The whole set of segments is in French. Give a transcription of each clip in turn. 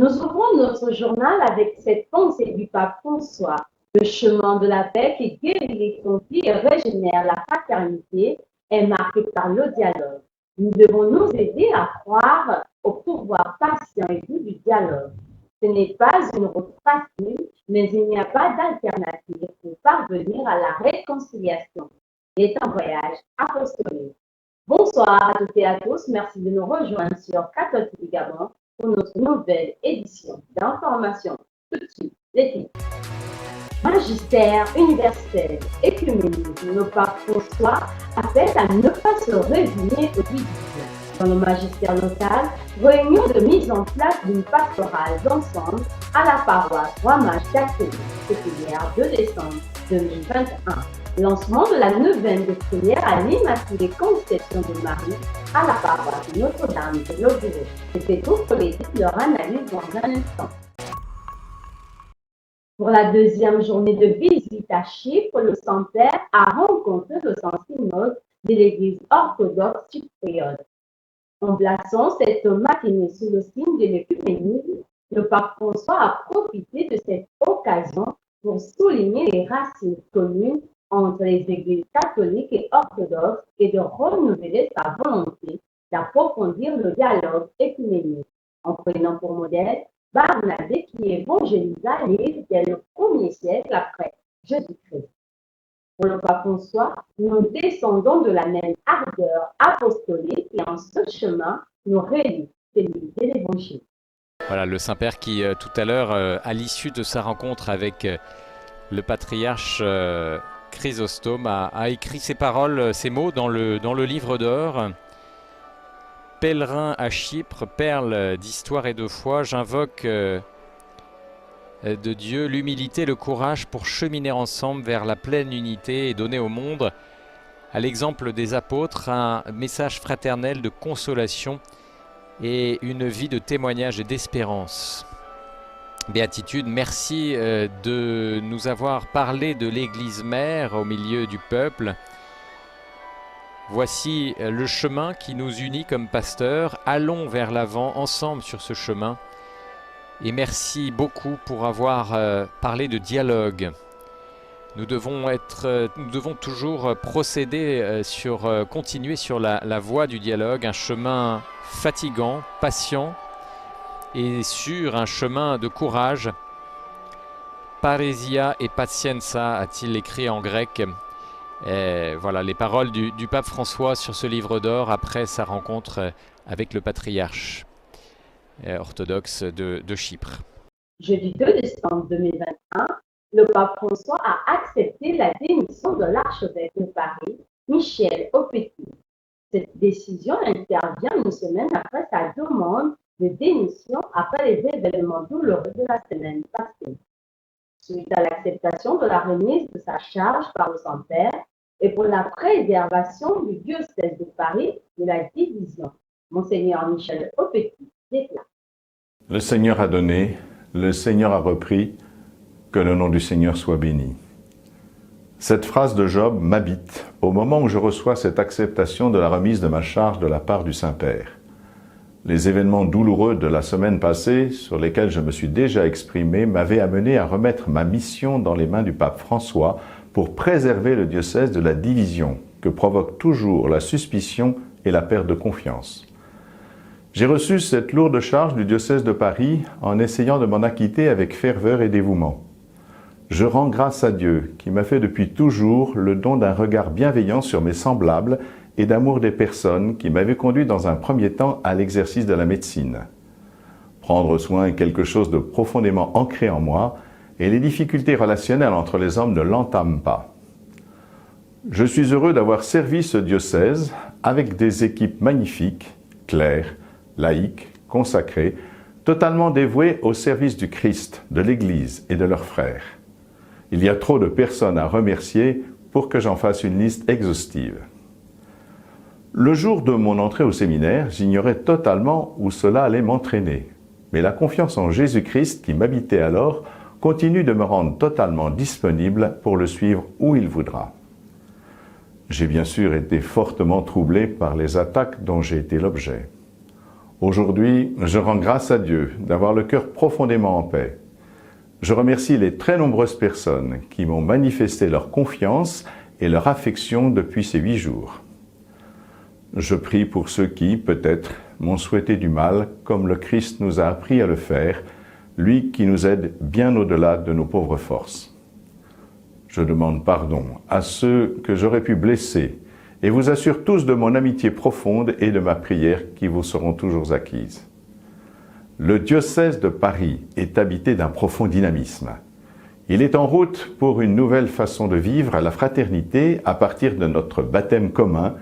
Nous ouvrons notre journal avec cette pensée du pape François. Le chemin de la paix qui guérit les conflits et régénère la fraternité est marqué par le dialogue. Nous devons nous aider à croire au pouvoir patient et doux du dialogue. Ce n'est pas une route facile, mais il n'y a pas d'alternative pour parvenir à la réconciliation. C'est un voyage apostolique. Bonsoir à toutes et à tous. Merci de nous rejoindre sur Catholique du Gabon pour notre nouvelle édition d'information. Tout de suite, les titres. Magistère universel, écuménisme, le pape François appelle à ne pas se résigner au divisions. Dans le magistère local, réunion de mise en place d'une pastorale d'ensemble à la paroisse Roi-Mage d'Accueil. C'était hier 2 décembre 2021. Lancement de la neuvaine de prière à l'Immaculée Conception de Marie à la paroisse Notre-Dame de l'Auguré. C'était tout pour les titres, leur analyse dans un instant. Pour la deuxième journée de visite à Chypre, le Saint-Père a rencontré le Saint-Synode de l'Église orthodoxe chypriote. En plaçant cette matinée sous le signe de l'œcuménisme, le pape François a profité de cette occasion pour souligner les racines communes entre les églises catholiques et orthodoxes et de renouveler sa volonté d'approfondir le dialogue œcuménique, en prenant pour modèle Barnabé qui évangélisa l'île dès le 1er siècle après Jésus-Christ. Pour le pape François, nous descendons de la même ardeur apostolique et en ce chemin, nous relie celui de l'Évangile. Voilà, le Saint-Père qui, tout à l'heure, à l'issue de sa rencontre avec le patriarche Chrysostome, a écrit ces paroles, ces mots dans le livre d'or. Pèlerin à Chypre, perle d'histoire et de foi, j'invoque de Dieu l'humilité et le courage pour cheminer ensemble vers la pleine unité et donner au monde, à l'exemple des apôtres, un message fraternel de consolation et une vie de témoignage et d'espérance. Béatitude, merci de nous avoir parlé de l'Église mère au milieu du peuple. Voici le chemin qui nous unit comme pasteurs. Allons vers l'avant ensemble sur ce chemin. Et merci beaucoup pour avoir parlé de dialogue. Nous devons toujours procéder continuer sur la voie du dialogue, un chemin fatigant, patient et sur un chemin de courage. Parésia et patienza, a-t-il écrit en grec. Et voilà les paroles du pape François sur ce livre d'or après sa rencontre avec le patriarche orthodoxe de Chypre. Jeudi 2 décembre 2021, le pape François a accepté la démission de l'archevêque de Paris, Michel Aupetit. Cette décision intervient une semaine après sa demande de démission après les événements douloureux de la semaine passée. Suite à l'acceptation de la remise de sa charge par le Saint-Père et pour la préservation du diocèse de Paris de la division, Monseigneur Michel Aupetit déclare. Le Seigneur a donné, le Seigneur a repris, que le nom du Seigneur soit béni. Cette phrase de Job m'habite au moment où je reçois cette acceptation de la remise de ma charge de la part du Saint-Père. Les événements douloureux de la semaine passée, sur lesquels je me suis déjà exprimé, m'avaient amené à remettre ma mission dans les mains du pape François pour préserver le diocèse de la division que provoque toujours la suspicion et la perte de confiance. J'ai reçu cette lourde charge du diocèse de Paris en essayant de m'en acquitter avec ferveur et dévouement. Je rends grâce à Dieu qui m'a fait depuis toujours le don d'un regard bienveillant sur mes semblables et d'amour des personnes qui m'avaient conduit dans un premier temps à l'exercice de la médecine. Prendre soin est quelque chose de profondément ancré en moi et les difficultés relationnelles entre les hommes ne l'entament pas. Je suis heureux d'avoir servi ce diocèse avec des équipes magnifiques, claires, laïques, consacrées, totalement dévouées au service du Christ, de l'Église et de leurs frères. Il y a trop de personnes à remercier pour que j'en fasse une liste exhaustive. Le jour de mon entrée au séminaire, j'ignorais totalement où cela allait m'entraîner. Mais la confiance en Jésus-Christ qui m'habitait alors continue de me rendre totalement disponible pour le suivre où il voudra. J'ai bien sûr été fortement troublé par les attaques dont j'ai été l'objet. Aujourd'hui, je rends grâce à Dieu d'avoir le cœur profondément en paix. Je remercie les très nombreuses personnes qui m'ont manifesté leur confiance et leur affection depuis ces 8 jours. Je prie pour ceux qui, peut-être, m'ont souhaité du mal, comme le Christ nous a appris à le faire, lui qui nous aide bien au-delà de nos pauvres forces. Je demande pardon à ceux que j'aurais pu blesser et vous assure tous de mon amitié profonde et de ma prière qui vous seront toujours acquises. Le diocèse de Paris est habité d'un profond dynamisme. Il est en route pour une nouvelle façon de vivre la fraternité à partir de notre baptême commun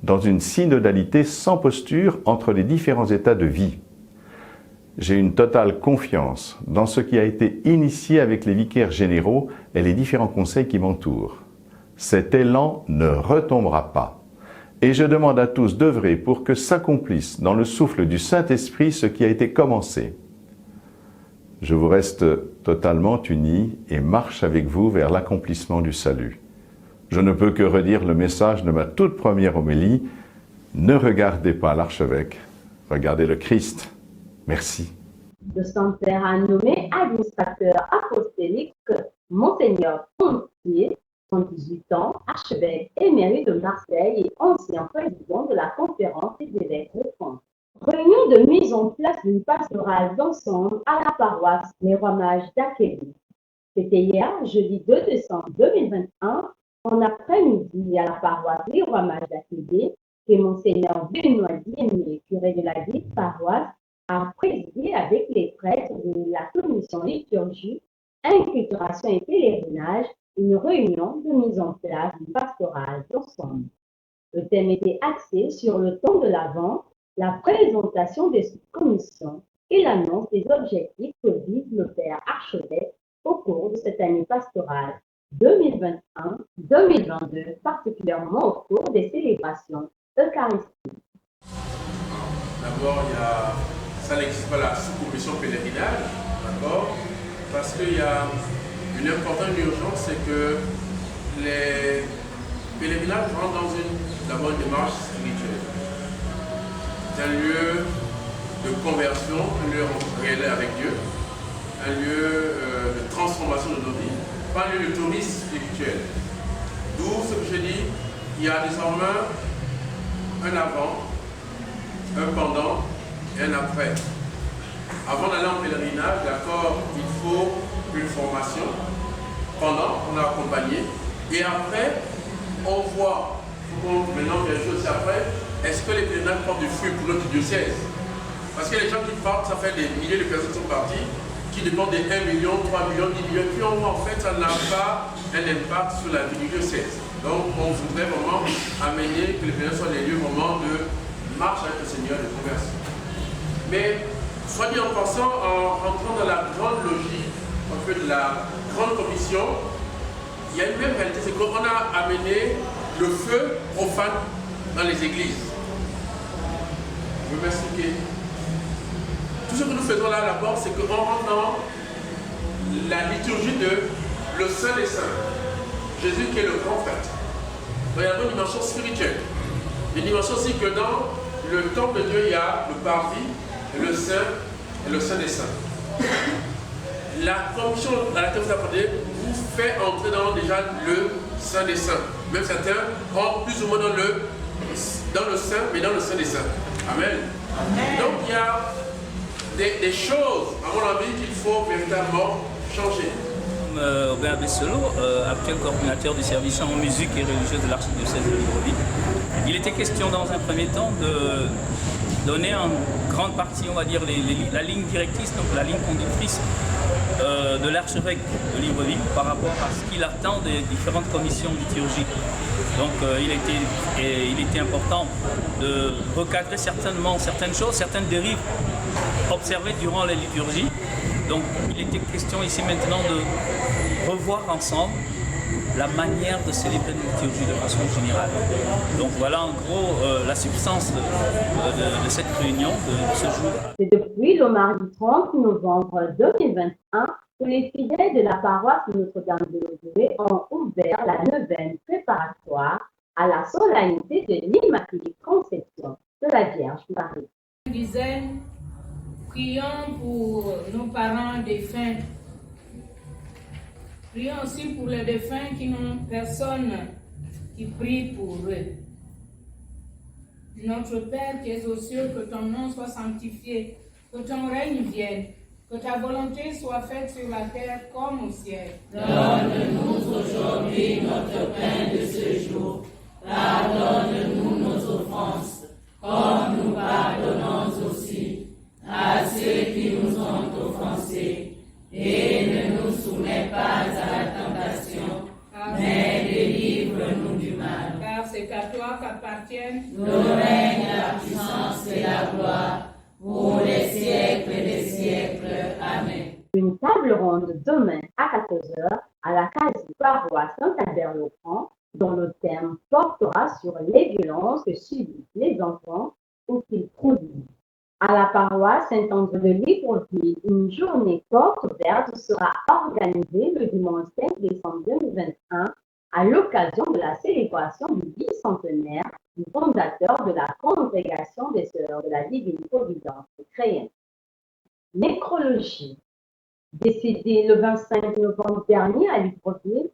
dans une synodalité sans posture entre les différents états de vie. J'ai une totale confiance dans ce qui a été initié avec les vicaires généraux et les différents conseils qui m'entourent. Cet élan ne retombera pas. Et je demande à tous d'œuvrer pour que s'accomplisse dans le souffle du Saint-Esprit ce qui a été commencé. Je vous reste totalement unis et marche avec vous vers l'accomplissement du salut. Je ne peux que redire le message de ma toute première homélie. Ne regardez pas l'archevêque, regardez le Christ. Merci. Le Saint-Père a nommé administrateur apostolique Monseigneur Pontier, 118 ans, archevêque émérite de Marseille et ancien président de la Conférence des évêques de France. Réunion de mise en place d'une pastorale d'ensemble à la paroisse Les Rois Mages d'Acquélie. C'était hier, jeudi 2 décembre 2021, en après-midi à la paroisse Les Rois Mages d'Acquélie, que Monseigneur Benoît Diémier, curé de la dite paroisse, a présidé avec les prêtres de la commission liturgie, inculturation et pèlerinage, une réunion de mise en place d'une pastorale d'ensemble. Le thème était axé sur le temps de l'Avent, la présentation des sous-commissions et l'annonce des objectifs que vise le Père archevêque au cours de cette année pastorale 2021-2022, particulièrement au cours des célébrations eucharistiques. D'abord, ça n'existe pas la sous-commission pèlerinage, d'accord? Parce qu'il y a une importante urgence, c'est que les pèlerinages rentrent dans d'abord une démarche spirituelle. C'est un lieu de conversion, un lieu réel avec Dieu, un lieu de transformation de nos vies, pas un lieu de tourisme spirituel. D'où ce que je dis, il y a désormais un avant, un pendant et un après. Avant d'aller en pèlerinage, d'accord, il faut une formation. Pendant, on a accompagné. Et après, on voit, maintenant vérifier aussi après, est-ce que les pèlerinages portent du fruit pour notre diocèse? Parce que les gens qui partent, ça fait des milliers de personnes qui sont parties, qui dépendent des 1 million, 3 millions, 10 millions. Puis on voit en fait, ça n'a pas un impact sur la vie du diocèse. Donc on voudrait vraiment amener que les pèlerinages soient des lieux vraiment de marche avec le Seigneur, de conversion. Mais, soit dit en passant, en rentrant dans la grande logique, en fait, de la grande commission, il y a une même réalité, c'est qu'on a amené le feu profane dans les églises. Je vais m'expliquer. Tout ce que nous faisons là d'abord, c'est qu'on rentre dans la liturgie de le Saint des Saints. Jésus qui est le grand prêtre. Donc il y a une dimension spirituelle. Une dimension aussi que dans le temple de Dieu, il y a le parvis, le Saint et le Saint des Saints. La commission à laquelle vous apprenez vous fait entrer dans déjà le Saint des Saints. Même certains rentrent plus ou moins dans le Saint, mais dans le Saint des Saints. Amen. Amen. Donc il y a des choses, à mon avis, qu'il faut véritablement changer. Aubin Besselo, actuel coordinateur du service en musique et religieuse de l'archidiocèse de Libreville. Il était question dans un premier temps de donner en grande partie, on va dire, la ligne directrice, donc la ligne conductrice de l'archevêque de Libreville par rapport à ce qu'il attend des différentes commissions liturgiques. Donc il était important de recadrer certaines choses, certaines dérives observées durant les liturgies. Donc il était question ici maintenant de revoir ensemble la manière de célébrer une liturgie de façon générale. Donc voilà en gros la substance de cette réunion de ce jour. C'est depuis le mardi 30 novembre 2021 que les fidèles de la paroisse de Notre-Dame de Lodève ont ouvert la neuvaine préparatoire à la solennité de l'Immaculée Conception de la Vierge Marie. dizaine, prions pour nos parents défunts. Prions aussi pour les défunts qui n'ont personne qui prie pour eux. Notre Père qui es aux cieux, que ton nom soit sanctifié, que ton règne vienne, que ta volonté soit faite sur la terre comme au ciel. Donne-nous aujourd'hui notre pain de ce jour. Pardonne-nous nos offenses, comme nous pardonnons aussi à ceux qui nous ont offensés. Et ne nous soumets pas à la tentation, mais délivre-nous du mal. Car c'est à toi qu'appartiennent le règne, la puissance et la gloire, pour les siècles des siècles. Amen. Une table ronde demain à 14h à la quasi-paroisse Saint-Albert-le-Grand, dont le thème portera sur les violences que subissent les enfants ou qu'ils produisent. À la paroisse Saint-André-de-Libreville, une journée porte ouverte sera organisée le dimanche 5 décembre 2021 à l'occasion de la célébration du bicentenaire du fondateur de la Congrégation des Sœurs de la Divine Providence chrétienne. Nécrologie. Décédé le 25 novembre dernier à Libreville,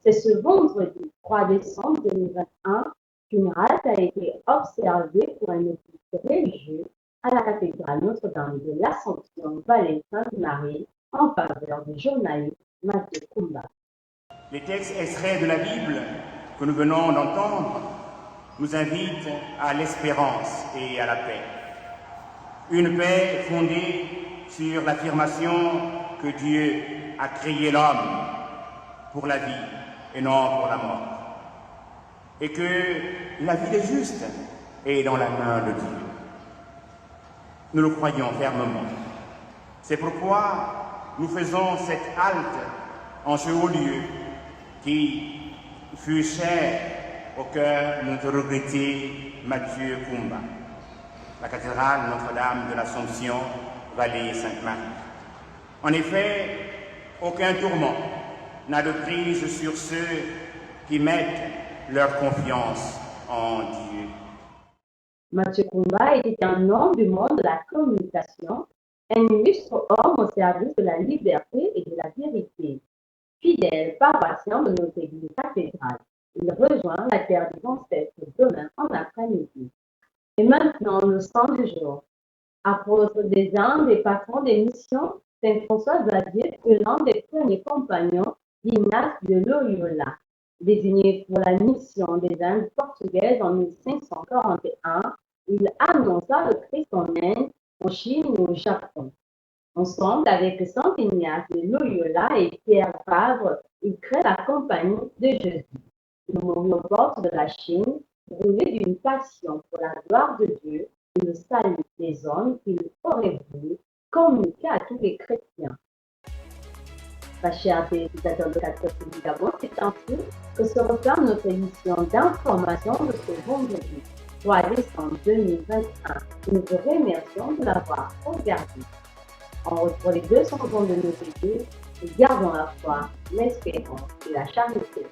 c'est ce vendredi 3 décembre 2021 qu'une halte a été observée pour un office religieux à la cathédrale Notre-Dame de l'Assomption Vallée Sainte-Marie en faveur du journaliste Mathieu Koumba. Les textes extraits de la Bible que nous venons d'entendre nous invitent à l'espérance et à la paix. Une paix fondée sur l'affirmation que Dieu a créé l'homme pour la vie et non pour la mort. Et que la vie des justes est dans la main de Dieu. Nous le croyons fermement. C'est pourquoi nous faisons cette halte en ce haut lieu qui fut cher au cœur de notre regretté Mathieu Koumba, la cathédrale Notre-Dame de l'Assomption, Vallée Sainte-Marie. En effet, aucun tourment n'a de prise sur ceux qui mettent leur confiance en Dieu. Mathieu Koumba était un homme du monde de la communication, un illustre homme au service de la liberté et de la vérité. Fidèle paroissien de notre église cathédrale, il rejoint la terre des ancêtres demain en après-midi. Et maintenant, le sang du jour. Apôtre des Indes et patron des missions, Saint François Xavier fut l'un des premiers compagnons d'Ignace de Loyola. Désigné pour la mission des Indes portugaises en 1541, il annonça le Christ en Inde, en Chine et au Japon. Ensemble avec Saint Ignace de Loyola et Pierre Fabre, il crée la Compagnie de Jésus. Il mourut aux portes de la Chine, brûlé d'une passion pour la gloire de Dieu et le salut des hommes qu'il aurait voulu communiquer à tous les chrétiens. Ma chère téléspectateurs de 14 du Gabon, c'est ainsi que se referme notre émission d'information de ce vendredi 3 décembre 2021. Nous vous remercions de l'avoir regardé. En retrouve les 200 secondes de nos études, nous gardons la foi, l'espérance et la charité.